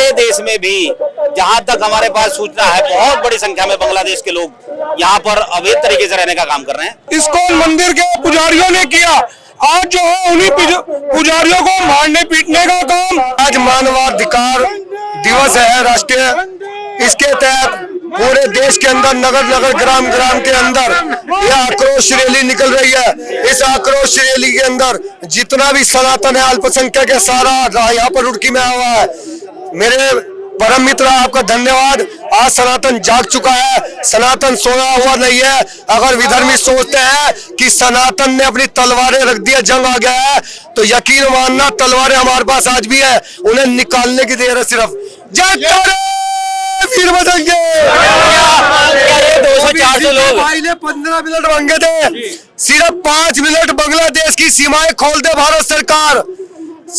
हमारे देश में भी जहां तक हमारे पास सूचना है, बहुत बड़ी संख्या में बांग्लादेश के लोग यहाँ पर अवैध तरीके से रहने का काम कर रहे हैं। इस्कॉन मंदिर के पुजारियों ने किया, आज जो है उन्हीं पुजारियों को मारने पीटने का काम। आज मानवाधिकार दिवस है राष्ट्रीय, इसके तहत पूरे देश के अंदर नगर नगर ग्राम ग्राम के अंदर यह आक्रोश रैली निकल रही है। इस आक्रोश रैली के अंदर जितना भी सनातन है, अल्पसंख्यक है, सारा यहाँ पर रुड़की में आया हुआ है। मेरे परम मित्र आपका धन्यवाद। आज सनातन जाग चुका है, सनातन सोया हुआ नहीं है। अगर विधर्मी सोचते हैं कि सनातन ने अपनी तलवारें रख दी है, जंग आ गया है, तो यकीन मानना तलवारें हमारे पास आज भी है, उन्हें निकालने की देर है सिर्फ। जय फिर बदलेंगे। 200-400 लोग भाई ने 15 मिनट मांगे थे, सिर्फ 5 मिनट बांग्लादेश की सीमाएं खोल दे भारत सरकार,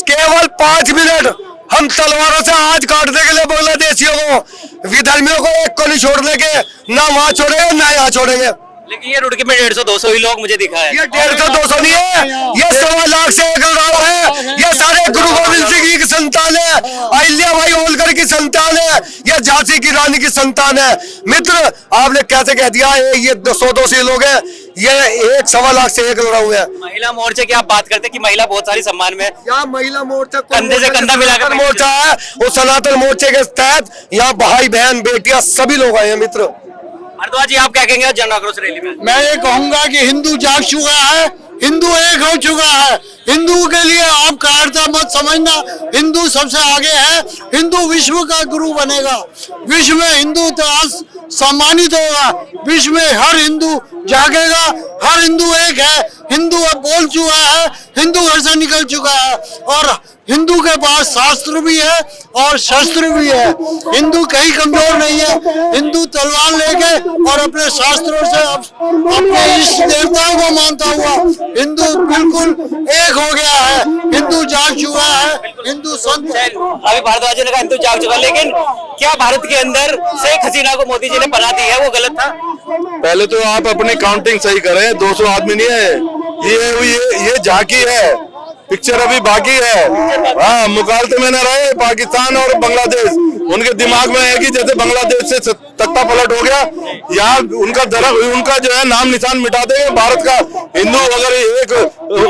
केवल 5 मिनट हम तलवारों से आज काटने के लिए बांग्लादेशियों को, विधर्मियों को एक को नहीं छोड़ने के, ना वहां छोड़ेंगे ना यहाँ छोड़ेंगे। लेकिन ये रुड़की में 150-200 ही लोग मुझे दिखा है। ये 150-200 नहीं है, ये 1.25 लाख से एक लड़ाऊ है। ये सारे गुरु गोविंद सिंह की संतान है, अहिल्या बाई होलकर की संतान है, ये झांसी की रानी की संतान है। मित्र आपने कैसे कह दिया ये 100-200 लोग हैं, ये 1.25 लाख से एक लड़ाऊ है। महिला मोर्चे की आप बात करते हैं कि महिला बहुत सारी सम्मान में, यहाँ महिला मोर्चा कंधे से कंधा मिलाकर मोर्चा है, वो सनातन मोर्चे के तहत यहाँ भाई बहन बेटियां सभी लोग आए हैं। मित्र भारद्वाज जी आप क्या कहेंगे जन आक्रोश रैली में? मैं ये कहूंगा कि हिंदू जाग चुका है, हिंदू एक हो चुका है। हिंदू के लिए आप कायरता मत समझना, हिंदू सबसे आगे है। हिंदू विश्व का गुरु बनेगा, विश्व में हिंदू इतिहास सम्मानित होगा, विश्व में हर हिंदू जागेगा, हर हिंदू एक है। हिंदू अब बोल चुका है, हिंदू घर से निकल चुका है, और हिंदू के पास शास्त्र भी है और शस्त्र भी है। हिंदू कहीं कमजोर नहीं है। हिंदू तलवार लेके और अपने शास्त्रों से अपने इष्ट देवताओं को मानता हुआ हिंदू बिल्कुल एक हो गया है। हिंदू जाग चुका है, हिंदू संत। अभी भारद्वाज ने कहा हिंदू जाग चुका, लेकिन क्या भारत के अंदर शेख हसीना को मोदी जी ने पनाह दी है, वो गलत था? पहले तो आप अपनी काउंटिंग सही करें, 200 आदमी नहीं है, ये झांकी है, पिक्चर अभी बाकी है। हाँ, मुकाबले में न रहे पाकिस्तान और बांग्लादेश, उनके दिमाग में है कि जैसे बांग्लादेश से तख्ता पलट हो गया, यहाँ उनका जो है नाम निशान मिटा देंगे भारत का। हिंदू अगर एक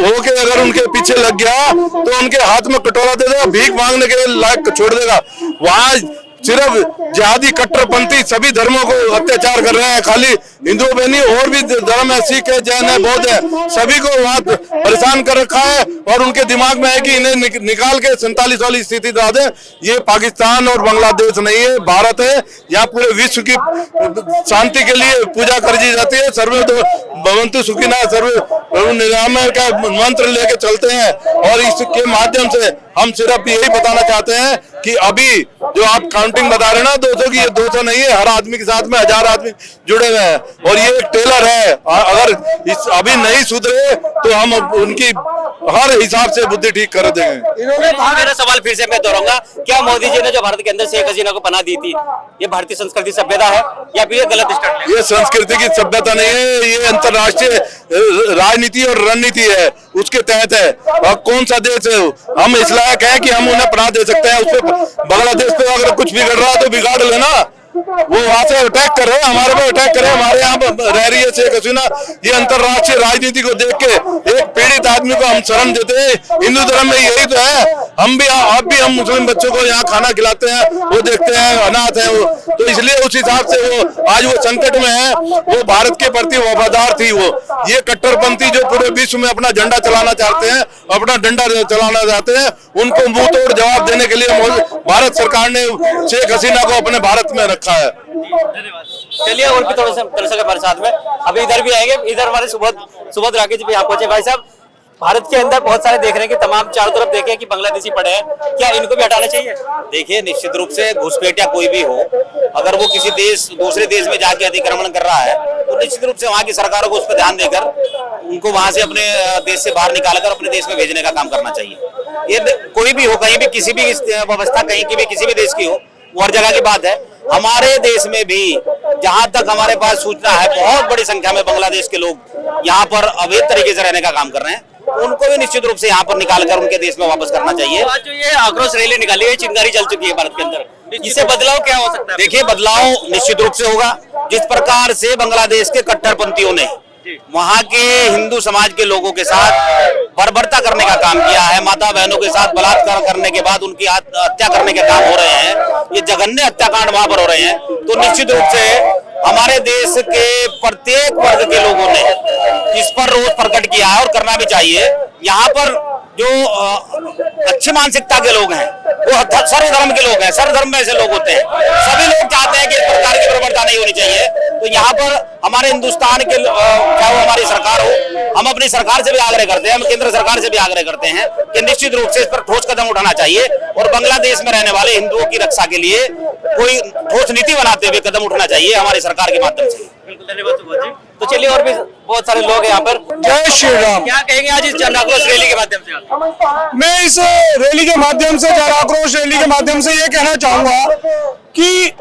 होके अगर उनके पीछे लग गया तो उनके हाथ में कटोरा दे देगा, भीख मांगने के लायक छोड़ देगा। वहाँ सिर्फ जिहादी कट्टरपंथी सभी धर्मों को अत्याचार कर रहे हैं, खाली हिंदुओं में नहीं, और भी धर्म है, सिख है, जैन है, बौद्ध है, सभी को वहाँ परेशान कर रखा है। और उनके दिमाग में है कि इन्हें निकाल के 47 वाली स्थिति ला दें। ये पाकिस्तान और बांग्लादेश नहीं है, भारत है। यहाँ पूरे विश्व की शांति के लिए पूजा करी जाती है। सर्वे भवन्तु सुखिनः सर्वे निरामय का मंत्र लेके चलते हैं, और इसके माध्यम से हम सिर्फ यही बताना चाहते हैं कि अभी जो आप काउंटिंग बता रहे हैं ना 200 की, ये 200 नहीं है, हर आदमी के साथ में 1000 आदमी जुड़े हुए हैं, और ये एक टेलर है। अगर अभी नहीं सुधरे तो हम उनकी हर हिसाब से बुद्धि ठीक कर देंगे। मेरा सवाल फिर से मैं दोहराऊंगा, क्या मोदी जी ने जो भारत के अंदर शेख हसीना को पनाह दी थी, ये भारतीय संस्कृति सभ्यता है या फिर ये गलत स्टार्ट है? ये संस्कृति की सभ्यता नहीं है, ये अंतर्राष्ट्रीय राजनीति और रणनीति है, उसके तहत है। और कौन सा देश है हम इस लायक है कि हम उन्हें पनाह दे सकते हैं? उसपे बांग्लादेश पे अगर कुछ बिगड़ रहा है तो बिगाड़ लेना। वो वहां से अटैक कर रहे हैं, हमारे पे अटैक कर रहे हैं, हमारे यहाँ रह रही है शेख हसीना। ये अंतर्राष्ट्रीय राजनीति को देख के एक पीड़ित आदमी को हम शरण देते हैं। हिंदू धर्म में यही तो है। हम भी आप भी हम मुस्लिम बच्चों को यहाँ खाना खिलाते हैं, वो देखते हैं अनाथ है वो, तो इसलिए उस हिसाब से वो आज वो संकट में है। वो भारत के प्रति वफादार थी। वो ये कट्टरपंथी जो पूरे विश्व में अपना झंडा चलाना चाहते हैं, अपना डंडा चलाना चाहते हैं, उनको मुंह तोड़ जवाब देने के लिए भारत सरकार ने शेख हसीना को अपने भारत में रखा है। चलिए और भी थोड़ा सा हमारे साथ में अभी इधर भी आएंगे। इधर हमारे सुबोध राकेश भी यहाँ पहुंचे। भाई साहब, भारत के अंदर बहुत सारे देख रहे हैं कि तमाम चारों तरफ देखे कि बांग्लादेशी पड़े हैं, क्या इनको भी हटाना चाहिए? देखिए, निश्चित रूप से घुसपैठ या कोई भी हो, अगर वो किसी दूसरे देश में जाके अतिक्रमण कर रहा है तो निश्चित रूप से वहाँ की सरकारों को उस पर ध्यान देकर उनको वहां से अपने देश से बाहर निकालकर अपने देश में भेजने का काम करना चाहिए। ये कोई भी हो, कहीं भी किसी भी व्यवस्था कहीं की भी किसी भी देश की हो, वो हर जगह की बात है। हमारे देश में भी जहां तक हमारे पास सूचना है, बहुत बड़ी संख्या में बांग्लादेश के लोग यहाँ पर अवैध तरीके से रहने का काम कर रहे हैं। उनको भी निश्चित रूप से यहाँ पर निकाल कर उनके देश में वापस करना चाहिए। आज जो ये आक्रोश रैली निकाली है, चिंगारी जल चुकी है भारत के अंदर, इससे बदलाव क्या हो सकता है? देखिए, बदलाव निश्चित रूप से होगा। जिस प्रकार से बांग्लादेश के कट्टरपंथियों ने वहाँ के हिंदू समाज के लोगों के साथ बर्बरता करने का काम किया है, माता बहनों के साथ बलात्कार करने के बाद उनकी हत्या करने के काम हो रहे हैं, ये जघन्य हत्याकांड वहां पर हो रहे हैं, तो निश्चित रूप से हमारे देश के प्रत्येक वर्ग के लोगों ने इस पर रोष प्रकट किया है और करना भी चाहिए। यहाँ पर जो अच्छी मानसिकता के लोग हैं, वो सर्वधर्म के लोग हैं, सर्वधर्म में ऐसे लोग होते हैं, सभी लोग चाहते हैं कि इस प्रकार की बर्बरता नहीं होनी चाहिए। तो यहाँ पर हमारे हिंदुस्तान के चाहे वो हमारी सरकार हो, हम अपनी सरकार से भी आग्रह करते हैं, हम केंद्र सरकार से भी आग्रह करते हैं कि निश्चित रूप से इस पर ठोस कदम उठाना चाहिए और बांग्लादेश में रहने वाले हिंदुओं की रक्षा के लिए कोई ठोस नीति बनाते हुए कदम उठाना चाहिए हमारी सरकार के माध्यम से। बिल्कुल, धन्यवाद सुभाष जी। तो चलिए, और भी बहुत सारे लोग हैं यहाँ पर। जय श्री राम। क्या कहेंगे आज इस जन आक्रोश रैली के माध्यम से आप? मैं इस रैली के माध्यम से, जन आक्रोश रैली के माध्यम से ये कहना चाहूंगा कि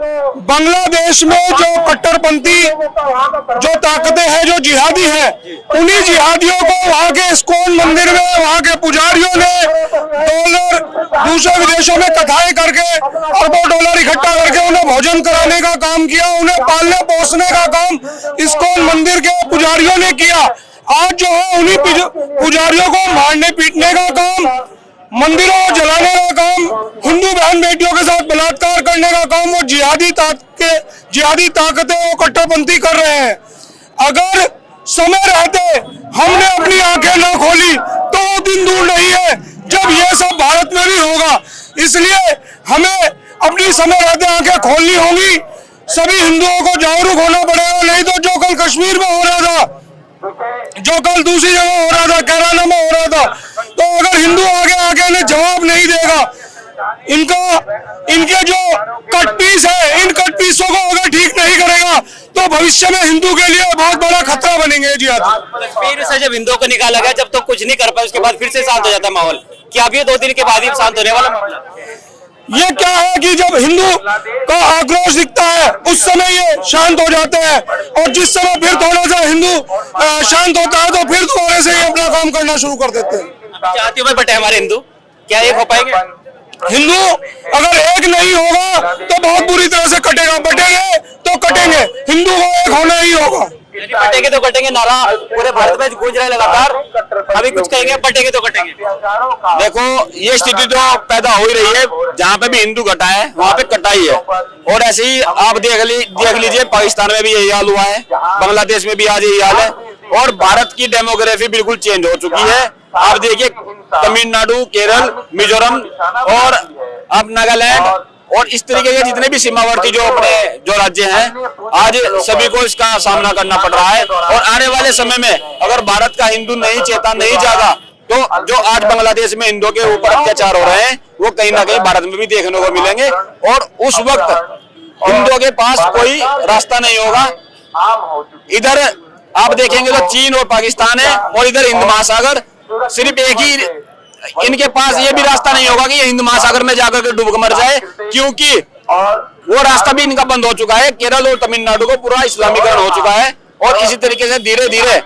बांग्लादेश में जो कट्टरपंथी जो ताकतें हैं, जो जिहादी हैं, उन्हीं जिहादियों को वहाँ के इस्कॉन मंदिर में वहाँ के पुजारियों ने डॉलर दूसरे विदेशों में कथाएं करके अरबों डॉलर इकट्ठा करके उन्हें भोजन कराने का काम किया, उन्हें पालने पोसने का काम इस्कॉन मंदिर के पुजारियों ने किया। आज जो है उन्हीं पुजारियों को मारने पीटने का काम, मंदिरों को जलाने का काम, हिंदू बहन बेटियों के साथ बलात्कार करने का काम वो जिहादी ताकतें वो कट्टरपंथी कर रहे हैं। अगर समय रहते हमने अपनी आंखें ना खोली तो वो दिन दूर नहीं है जब ये सब भारत में भी होगा। इसलिए हमें अपनी समय रहते आंखें खोलनी होंगी, सभी हिंदुओं को जागरूक होना पड़ेगा। नहीं तो जो कल कश्मीर में हो रहा था, जो कल दूसरी जगह हो रहा था, केरला में हो रहा था, तो अगर हिंदू आगे इन्हें जवाब नहीं देगा, इनके जो कट पीस है, इन कट पीसों को अगर ठीक नहीं करेगा तो भविष्य में हिंदू के लिए बहुत बड़ा खतरा बनेंगे। जी कश्मीर से जब हिंदुओं को निकाला गया, जब तो कुछ नहीं कर पाए, उसके बाद फिर से शांत हो जाता है माहौल। क्या अब ये 2 दिन के बाद ही शांत होने वाला मामला? ये क्या है कि जब हिंदू का आक्रोश दिखता है उस समय ये शांत हो जाते हैं, और जिस समय फिर थोड़ा सा हिंदू शांत होता है तो फिर थोड़े से ही अपना काम करना शुरू कर देते हैं। जातियों में बटे हमारे हिंदू, क्या एक हो पाएंगे? हिंदू अगर एक नहीं होगा तो बहुत बुरी तरह से कटेगा, बटेंगे तो कटेंगे, हिंदू को एक होना ही होगा। बटेंगे तो कटेंगे नारा पूरे भारत में गूंज रहा है लगातार, अभी कुछ कहेंगे बटेंगे तो कटेंगे। देखो, ये स्थिति तो पैदा हो ही रही है, जहाँ पे भी हिंदू कटा है वहाँ पे कटाई है, और ऐसे ही आप देख लीजिए पाकिस्तान में भी यही हाल हुआ है, बांग्लादेश में भी आज यही हाल है, और भारत की डेमोग्राफी बिल्कुल चेंज हो चुकी है। आप देखिए तमिलनाडु, केरल, मिजोरम और अब नागालैंड और इस तरीके के जितने भी सीमावर्ती जो राज्य हैं, आज सभी को इसका सामना करना पड़ रहा है। और आने वाले समय में अगर भारत का हिंदू नहीं चेता, नहीं जागा, तो जो आज बांग्लादेश में हिंदुओं के ऊपर अत्याचार हो रहे हैं वो कहीं ना कहीं भारत में भी देखने को मिलेंगे, और उस वक्त हिंदुओं के पास कोई रास्ता नहीं होगा। इधर आप देखेंगे तो चीन और पाकिस्तान है, और इधर हिंद महासागर, सिर्फ एक ही इनके पास ये भी रास्ता नहीं होगा कि ये हिंद महासागर में जाकर के डूब मर जाए, क्योंकि वो रास्ता भी इनका बंद हो चुका है। केरल और तमिलनाडु को पूरा इस्लामीकरण हो चुका है, और इसी तरीके से धीरे धीरे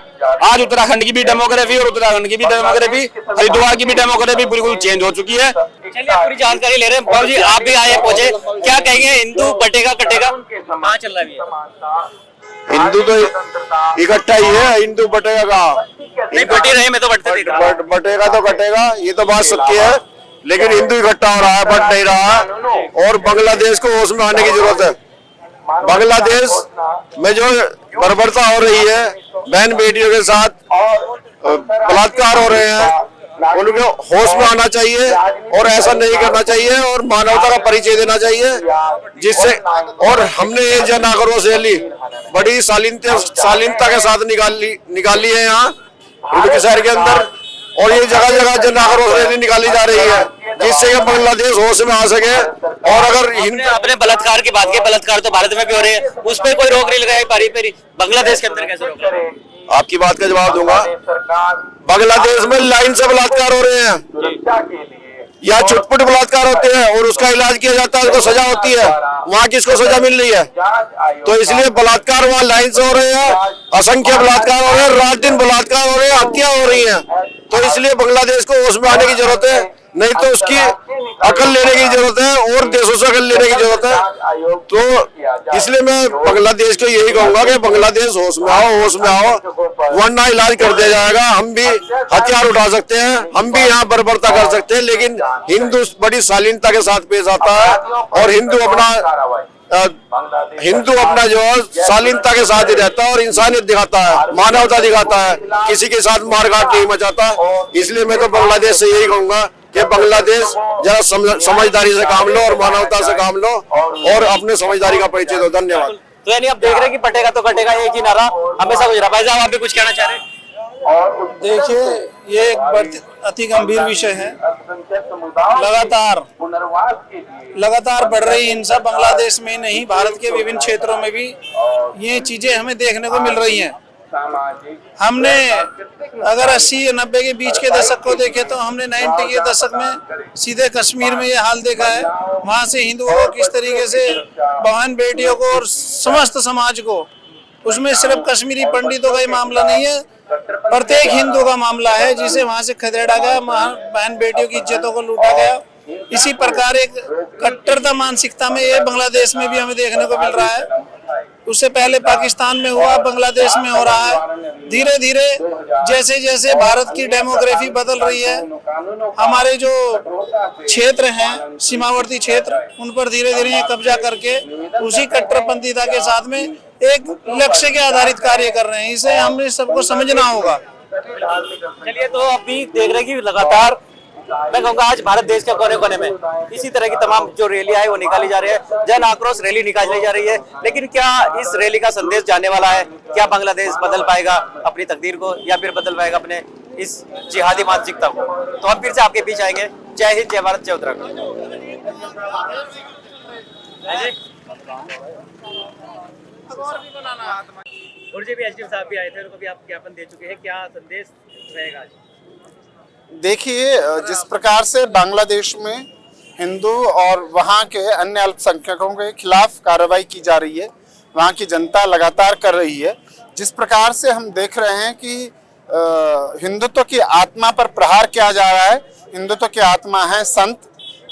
आज उत्तराखंड की भी डेमोग्राफी और उत्तराखंड की भी डेमोग्राफी, हरिद्वार की भी डेमोग्राफी बिल्कुल चेंज हो चुकी है। चलिए, पूरी जानकारी ले रहे हैं। बाबू जी, आप भी आए पहुंचे, क्या कहेंगे, हिंदू बटेगा कटेगा, कहाँ चल रहा है? हिंदू तो इकट्ठा ही है, हिंदू बटेगा कहाँ? नहीं, बटे रहे, मैं तो बटेगा तो कटेगा, ये तो बात सच्ची है, लेकिन हिंदू इकट्ठा हो रहा है, बट नहीं रहा, और बांग्लादेश को होश में आने की जरूरत है। बांग्लादेश में जो बर्बरता हो रही है, बहन बेटियों के साथ बलात्कार हो रहे हैं, उनको होश में आना चाहिए और ऐसा नहीं करना चाहिए, और मानवता का परिचय देना चाहिए, जिससे, और हमने ये जन आक्रोश रैली बड़ी शालीनता के साथ निकाली है यहाँ उनके शहर के अंदर, और ये जगह जगह जन आक्रोश रैली निकाली जा रही है, जिससे बांग्लादेश होश में आ सके। और अगर आपने बलात्कार की बात की, बलात्कार तो भारत में भी हो रहे हैं, उस पर कोई रोक नहीं लगाई, पारी बांग्लादेश के अंदर कैसे रोक? आपकी बात का जवाब दूंगा। बांग्लादेश में लाइन से बलात्कार हो रहे हैं, यहाँ छुटपुट बलात्कार होते हैं और उसका इलाज किया जाता है, उसको सजा होती है। वहाँ किसको सजा मिल रही है? तो इसलिए बलात्कार वहाँ लाइन से हो रहे हैं, असंख्य बलात्कार हो रहे हैं, रात दिन बलात्कार हो रहे हैं, हत्या हो रही है। तो इसलिए बांग्लादेश को होश में आने की जरूरत है, नहीं तो उसकी अकल लेने की जरूरत है और देशों से अकल लेने की जरूरत है। तो इसलिए मैं बांग्लादेश को यही कहूंगा कि बांग्लादेश होश में आओ, वरना इलाज कर दिया जाएगा। हम भी हथियार उठा सकते हैं, हम भी यहाँ बर्बरता कर सकते हैं, लेकिन हिंदू बड़ी शालीनता के साथ पेश आता है और हिंदू अपना जो है शालीनता के साथ ही रहता है और इंसानियत दिखाता है, मानवता दिखाता है, किसी के साथ मारकाट नहीं मचाता। इसलिए मैं तो बांग्लादेश से यही कहूंगा कि बांग्लादेश जरा समझदारी से काम लो और मानवता से काम लो और अपने समझदारी का परिचय दो। धन्यवाद। तो यानी अब देख रहे हैं कि पटेगा तो कटेगा, एक ही नारा हमेशा गुजरा। भाई साहब, आप भी कुछ कहना चाह रहे हैं? देखिए, ये एक अति गंभीर विषय है। लगातार बढ़ रही हिंसा बांग्लादेश में नहीं, भारत के विभिन्न क्षेत्रों में भी ये चीजें हमें देखने को मिल रही हैं। हमने अगर 80-90 के बीच के दशक को देखे तो हमने 90 के दशक में सीधे कश्मीर में ये हाल देखा है। वहाँ से हिंदुओं को किस तरीके से, बहन बेटियों को और समस्त समाज को, उसमें सिर्फ कश्मीरी पंडितों का ही मामला नहीं है, प्रत्येक हिंदू का मामला है, जिसे वहां से खदेड़ा गया, बहन बेटियों की इज्जतों को लूटा गया। इसी प्रकार एक कट्टरता मानसिकता में ये बांग्लादेश में भी हमें देखने को मिल रहा है। उससे पहले पाकिस्तान में हुआ, बांग्लादेश में हो रहा है। धीरे धीरे जैसे जैसे भारत की डेमोग्राफी बदल रही है, हमारे जो क्षेत्र हैं, सीमावर्ती क्षेत्र, उन पर धीरे धीरे ये कब्जा करके उसी कट्टरपंथीता के साथ में एक लक्ष्य के आधारित कार्य कर रहे हैं। इसे हमें सबको समझना होगा। चलिए, तो अभी देख रहे हैं कि लगातार मैं कहूँगा आज भारत देश के कोने कोने में इसी तरह की तमाम जो रैलियां है वो निकाली जा रही है, जन आक्रोश रैली निकाली जा रही है। लेकिन क्या इस रैली का संदेश जाने वाला है? क्या बांग्लादेश बदल पाएगा अपनी तकदीर को, या फिर बदल पाएगा अपने इस जिहादी मानसिकता को? तो हम फिर से आपके बीच आएंगे। जय हिंद, जय भारत, जय उत्तराखंड। और जी भी एसडीएम साहब भी आए थे, उनको भी आप ज्ञापन दे चुके हैं, क्या संदेश रहेगा आज? देखिए, जिस प्रकार से बांग्लादेश में हिंदू और वहाँ के अन्य अल्पसंख्यकों के खिलाफ कार्रवाई की जा रही है, वहाँ की जनता लगातार कर रही है, जिस प्रकार से हम देख रहे हैं कि हिंदुत्व की आत्मा पर प्रहार किया जा रहा है। हिंदुत्व की आत्मा है संत,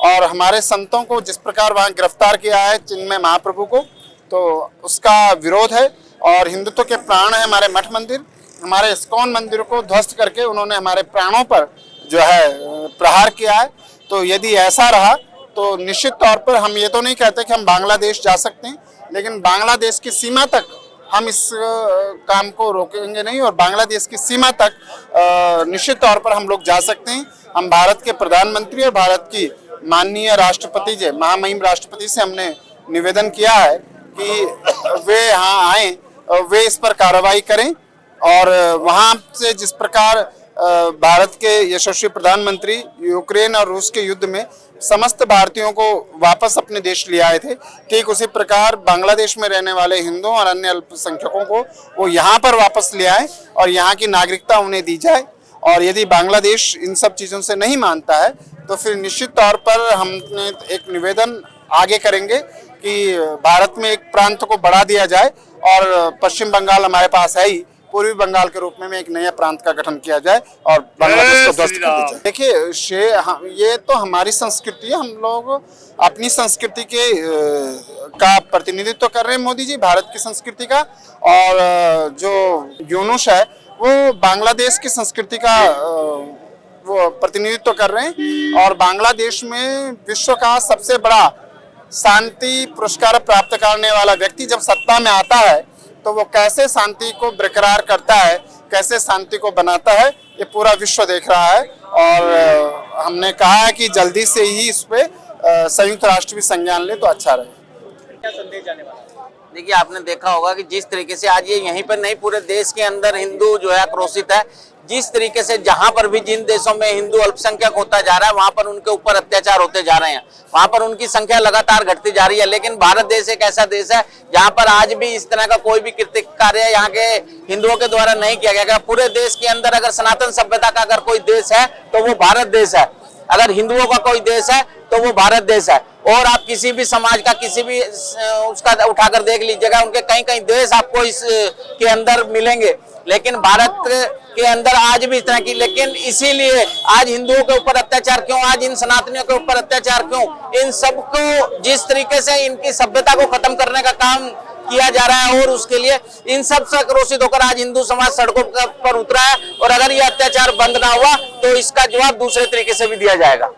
और हमारे संतों को जिस प्रकार वहाँ गिरफ्तार किया है, चिन्मय महाप्रभु को, तो उसका विरोध है। और हिंदुत्व के प्राण है हमारे मठ मंदिर, हमारे इस्कॉन मंदिर को ध्वस्त करके उन्होंने हमारे प्राणों पर जो है प्रहार किया है। तो यदि ऐसा रहा तो निश्चित तौर पर हम ये तो नहीं कहते कि हम बांग्लादेश जा सकते हैं, लेकिन बांग्लादेश की सीमा तक हम इस काम को रोकेंगे नहीं, और बांग्लादेश की सीमा तक निश्चित तौर पर हम लोग जा सकते हैं। हम भारत के प्रधानमंत्री और भारत की माननीय राष्ट्रपति जी, महामहिम राष्ट्रपति से हमने निवेदन किया है कि वे यहाँ आए, वे इस पर कार्रवाई करें, और वहाँ से जिस प्रकार भारत के यशस्वी प्रधानमंत्री यूक्रेन और रूस के युद्ध में समस्त भारतीयों को वापस अपने देश ले आए थे, ठीक उसी प्रकार बांग्लादेश में रहने वाले हिंदुओं और अन्य अल्पसंख्यकों को वो यहाँ पर वापस ले आए और यहाँ की नागरिकता उन्हें दी जाए। और यदि बांग्लादेश इन सब चीज़ों से नहीं मानता है तो फिर निश्चित तौर पर हम एक निवेदन आगे करेंगे कि भारत में एक प्रांत को बढ़ा दिया जाए, और पश्चिम बंगाल हमारे पास है ही, पूर्वी बंगाल के रूप में एक नया प्रांत का गठन किया जाए और बांग्लादेश को ध्वस्त कर दिया जाए। देखिए, ये तो हमारी संस्कृति है, हम लोग अपनी संस्कृति के का प्रतिनिधित्व कर रहे हैं मोदी जी, भारत की संस्कृति का। और जो यूनुस है वो बांग्लादेश की संस्कृति का वो प्रतिनिधित्व कर रहे हैं। और बांग्लादेश में विश्व का सबसे बड़ा शांति पुरस्कार प्राप्त करने वाला व्यक्ति जब सत्ता में आता है तो वो कैसे शांति को बरकरार करता है, कैसे शांति को बनाता है, ये पूरा विश्व देख रहा है। और हमने कहा है कि जल्दी से ही इस पे संयुक्त राष्ट्र भी संज्ञान ले तो अच्छा रहे। क्या संदेश जाने वाला है? देखिए, आपने देखा होगा कि जिस तरीके से आज ये यहीं पर नहीं, पूरे देश के अंदर हिंदू जो है आक्रोशित है। जिस तरीके से जहां पर भी जिन देशों में हिंदू अल्पसंख्यक होता जा रहा है, वहां पर उनके ऊपर अत्याचार होते जा रहे हैं, वहां पर उनकी संख्या लगातार घटती जा रही है। लेकिन भारत देश एक ऐसा देश है जहां पर आज भी इस तरह का कोई भी कृत्य कार्य यहाँ के हिंदुओं के द्वारा नहीं किया गया। पूरे देश के अंदर अगर सनातन सभ्यता का अगर कोई देश है तो वो भारत देश है। अगर हिंदुओं का कोई देश है तो वो भारत देश है। और आप किसी भी समाज का किसी भी उसका उठाकर देख लीजिएगा, उनके कई कई देश आपको इस के अंदर मिलेंगे, लेकिन भारत के अंदर आज भी इस तरह की, लेकिन इसीलिए आज हिंदुओं के ऊपर अत्याचार क्यों, आज इन सनातनियों के ऊपर अत्याचार क्यों, इन सबको जिस तरीके से इनकी सभ्यता को खत्म करने का काम किया जा रहा है, और उसके लिए इन सब से आक्रोशित होकर आज हिंदू समाज सड़कों पर उतरा है। और अगर ये अत्याचार बंद ना हुआ तो इसका जवाब दूसरे तरीके से भी दिया जाएगा।